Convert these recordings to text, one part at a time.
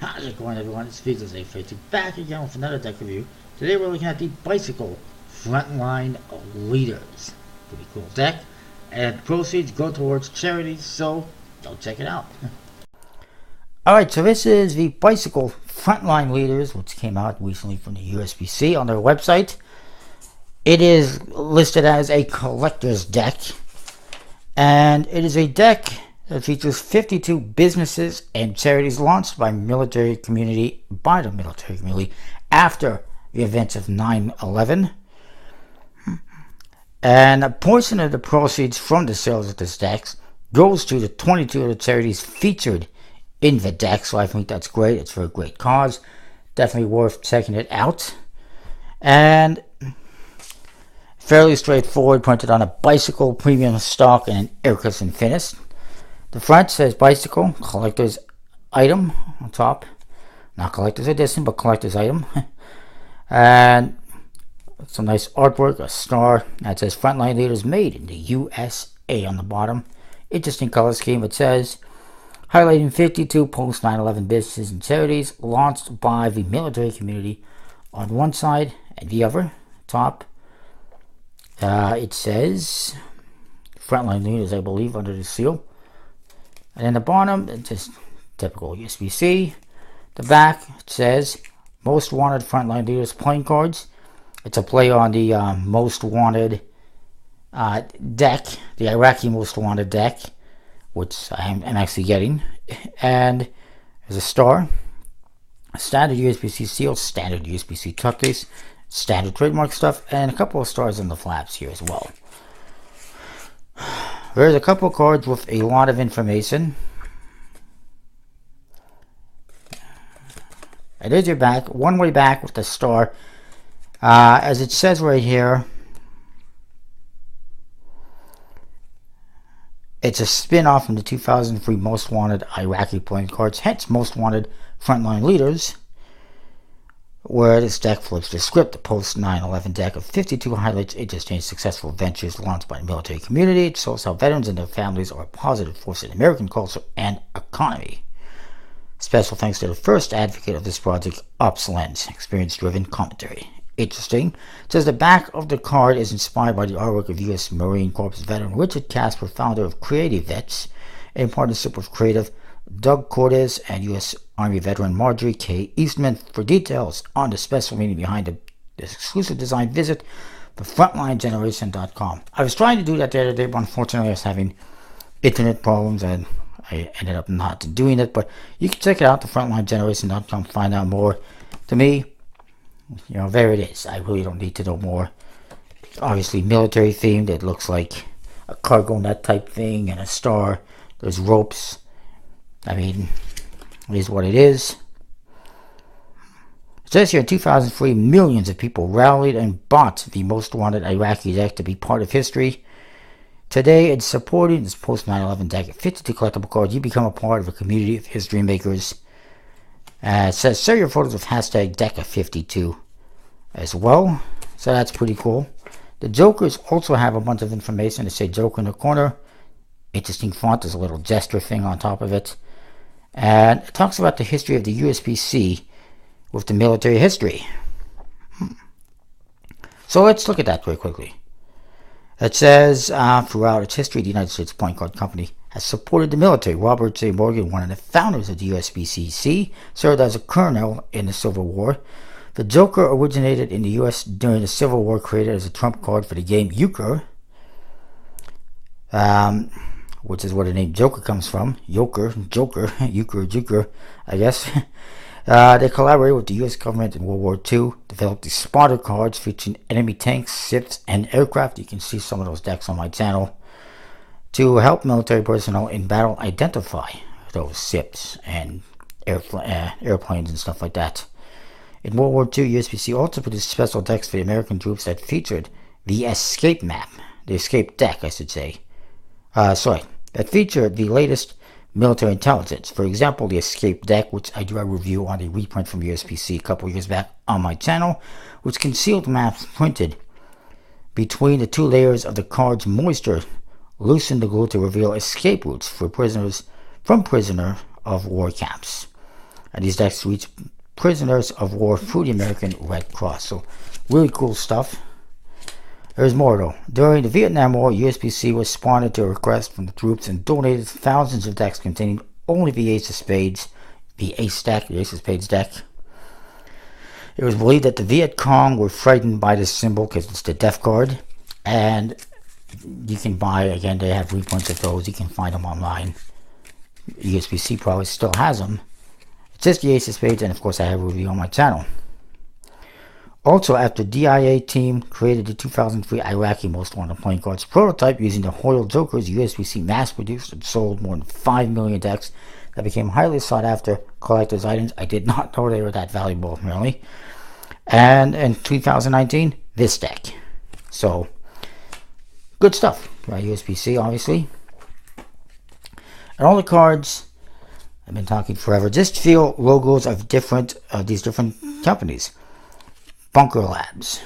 How's it going, everyone? It's Vito's A52 back again with another deck review. Today we're looking at the Bicycle Frontline Leaders. Pretty cool deck. And proceeds go towards charities, so go check it out. Alright, so this is the Bicycle Frontline Leaders, which came out recently from the USBC on their website. It is listed as a collector's deck. And it is a deck that features 52 businesses and charities launched by the military community after the events of 9/11. And a portion of the proceeds from the sales of this deck goes to the 22 of the charities featured in the deck. So I think that's great. It's for a great cause. Definitely worth checking it out. And fairly straightforward, printed on a bicycle, premium stock, and an air cushion finish. The front says bicycle, collector's item on top. Not collector's edition, but collector's item. And some nice artwork, a star that says Frontline Leaders made in the USA on the bottom. Interesting color scheme. It says, highlighting 52 post 9/11 businesses and charities launched by the military community on one side, and the other, top. It says Frontline Leaders, I believe, under the seal. And then the bottom, it's just typical USBC. The back, it says Most Wanted Frontline Leaders playing cards. It's a play on the Most Wanted deck, the Iraqi Most Wanted deck, which I'm actually getting. And there's a star, a standard USBC seal, standard USBC tuck case, standard trademark stuff, and a couple of stars on the flaps here as well. There's a couple of cards with a lot of information. And there's your back, one way back with the star. As it says right here, it's a spin-off from the 2003 Most Wanted Iraqi playing cards, hence Most Wanted Frontline Leaders, where this deck flips the script. The post 9/11 deck of 52 highlights interesting successful ventures launched by the military community. It shows how veterans and their families are a positive force in American culture and economy. Special thanks to the first advocate of this project, Ops Lens, experience-driven commentary. Interesting. It says the back of the card is inspired by the artwork of U.S. Marine Corps veteran Richard Casper, founder of Creative Vets, in partnership with creative Doug Cordes and U.S. Army veteran Marjorie K. Eastman. For details on the special meaning behind this exclusive design, visit thefrontlinegeneration.com. I was trying to do that the other day, but unfortunately I was having internet problems and I ended up not doing it. But you can check it out, thefrontlinegeneration.com, find out more. To me, there it is. I really don't need to know more. Obviously military themed. It looks like a cargo net type thing and a star. There's ropes. I mean, it is what it is. It says here in 2003, millions of people rallied and bought the Most Wanted Iraqi deck to be part of history. Today, it's supporting this post 9/11 deck of 52 collectible cards. You become a part of a community of history makers. It says share your photos with hashtag deck of 52 as well. So that's pretty cool. The Jokers also have a bunch of information. They say Joker in the corner. Interesting font. There's a little gesture thing on top of it. And it talks about the history of the USBC with the military history. So let's look at that very quickly. It says, throughout its history, the United States Playing Card Company has supported the military. Robert J. Morgan, one of the founders of the USBCC, served as a colonel in the Civil War. The Joker originated in the U.S. during the Civil War, created as a trump card for the game Euchre, which is where the name Joker comes from. Joker, Euchre, I guess. They collaborated with the U.S. government in World War II, developed these spotter cards featuring enemy tanks, ships, and aircraft. You can see some of those decks on my channel, to help military personnel in battle identify those ships and airplanes and stuff like that. In World War II, USBC also produced special decks for the American troops that featured the escape map, the escape deck, I should say. That featured the latest military intelligence. For example, the escape deck, which I do a review on a reprint from USBC a couple years back on my channel, which concealed maps printed between the two layers of the card's moisture, loosened the glue to reveal escape routes for prisoners from prisoner of war camps. And these decks reach prisoners of war through the American Red Cross. So really cool stuff. There's more though. During the Vietnam War, USPC responded to a request from the troops and donated thousands of decks containing only the Ace of Spades, the Ace deck, the Ace of Spades deck. It was believed that the Viet Cong were frightened by this symbol because it's the death card. And you can buy, again, they have reprints of those. You can find them online. USPC probably still has them. It's just the Ace of Spades, and of course I have a review on my channel. Also, after DIA team created the 2003 Iraqi Most Wanted Playing Cards prototype using the Hoyle Jokers, USPC mass-produced and sold more than 5 million decks that became highly sought-after collector's items. I did not know they were that valuable, really. And in 2019, this deck. So, good stuff by USPC, obviously. And all the cards, I've been talking forever, just feel logos of these different companies. Bunker Labs,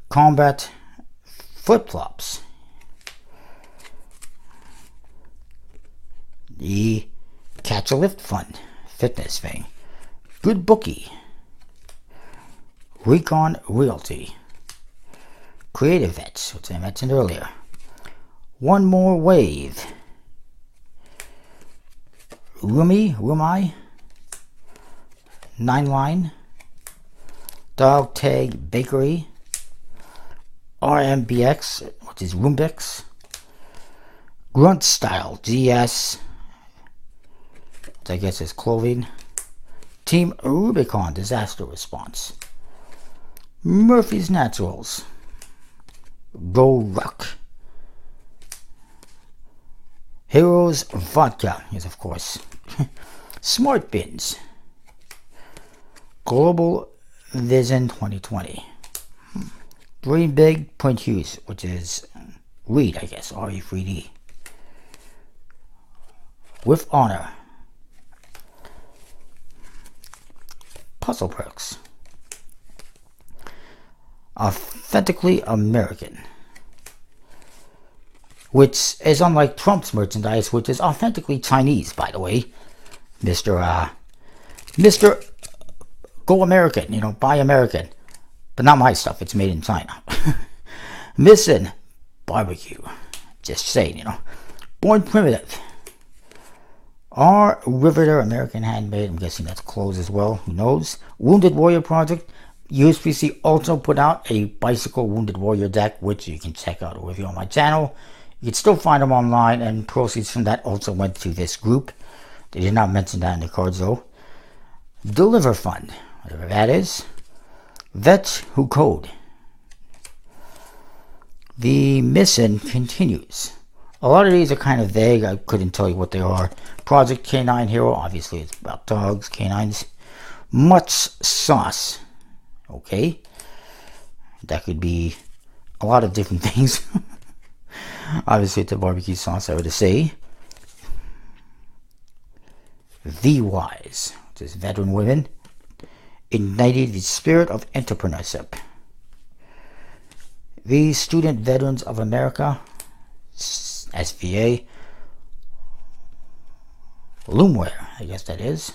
Combat Flip-Flops, the Catch a Lift Fund fitness thing, Good Bookie, Recon Realty, Creative Vets, which I mentioned earlier, One More Wave, Rumi, Nine Line, Dog Tag Bakery, RMBX, which is Rumbix, Grunt Style GS, which I guess is clothing, Team Rubicon Disaster Response, Murphy's Naturals, Go Rock, Heroes Vodka is of course, Smart Bins, Global Vision 2020, Dream Big, Print Hughes, which is Read, I guess, RE3D, With Honor, Puzzle Perks, Authentically American, which is unlike Trump's merchandise, which is authentically Chinese, by the way. Mr. Go American, you know, buy American. But not my stuff, it's made in China. Missing Barbecue. Just saying, you know. Born Primitive. Our Riveter American Handmade, I'm guessing that's clothes as well, who knows. Wounded Warrior Project. USPC also put out a Bicycle Wounded Warrior deck, which you can check out a review on my channel. You can still find them online, and proceeds from that also went to this group. They did not mention that in the cards though. Deliver Fund, whatever that is. Vets Who Code. The Mission continues. A lot of these are kind of vague. I couldn't tell you what they are. Project Canine Hero, obviously it's about dogs, canines. Much Sauce. Okay. That could be a lot of different things. Obviously it's a barbecue sauce, I would say. The Wise, which is veteran women. Ignited the spirit of entrepreneurship. The Student Veterans of America, SVA. Loomware, I guess that is.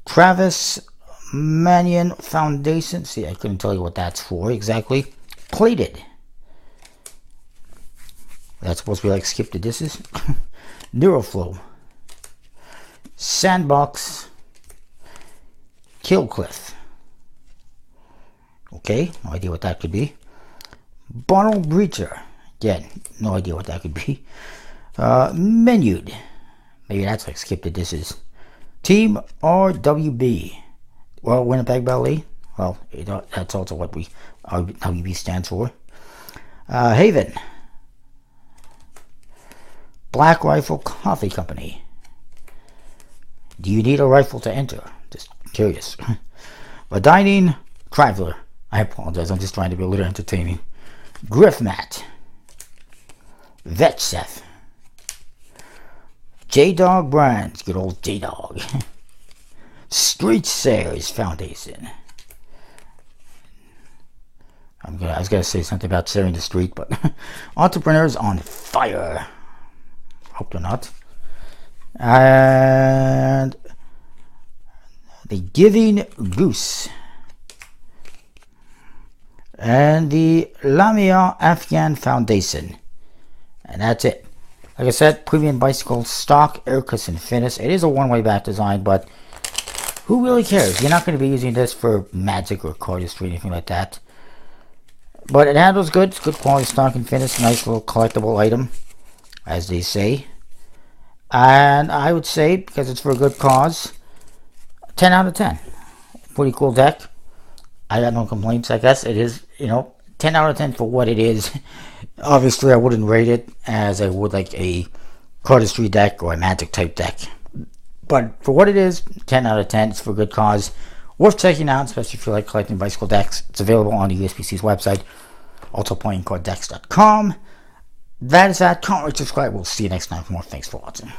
Travis Manion Foundation. See, I couldn't tell you what that's for exactly. Plated. That's supposed to be like Skip the Dishes. Neuroflow. Sandbox. Killcliff. Okay, no idea what that could be. Bottle Breacher. Again, no idea what that could be. Menued. Maybe that's like Skip the Dishes. Team RWB. Well, Winnipeg Ballet. Well, that's also what RWB stands for. Haven. Black Rifle Coffee Company. Do you need a rifle to enter? Just curious. A Dining Traveler. I apologize, I'm just trying to be a little entertaining. Griffmat. VetChef. J-Dog Brands. Good old J-Dog. Street Sayers Foundation. I was going to say something about sharing the street, but Entrepreneurs on Fire. Hope they're not. And the Giving Goose. And the Lamia Afghan Foundation. And that's it. Like I said, premium bicycle, stock, air cushion finish. It is a one-way back design, but who really cares? You're not going to be using this for magic or cardistry or anything like that. But it handles good. It's good quality stock and finish. Nice little collectible item, as they say. And I would say, because it's for a good cause, 10 out of 10. Pretty cool deck. I got no complaints, I guess. It is, 10 out of 10 for what it is. Obviously, I wouldn't rate it as I would like a cardistry deck or a magic type deck. But for what it is, 10 out of 10. It's for a good cause. Worth checking out, especially if you like collecting bicycle decks. It's available on the USPC's website, ultraplayingcarddecks.com. That is that. Comment, rate, subscribe. We'll see you next time for more. Thanks for watching.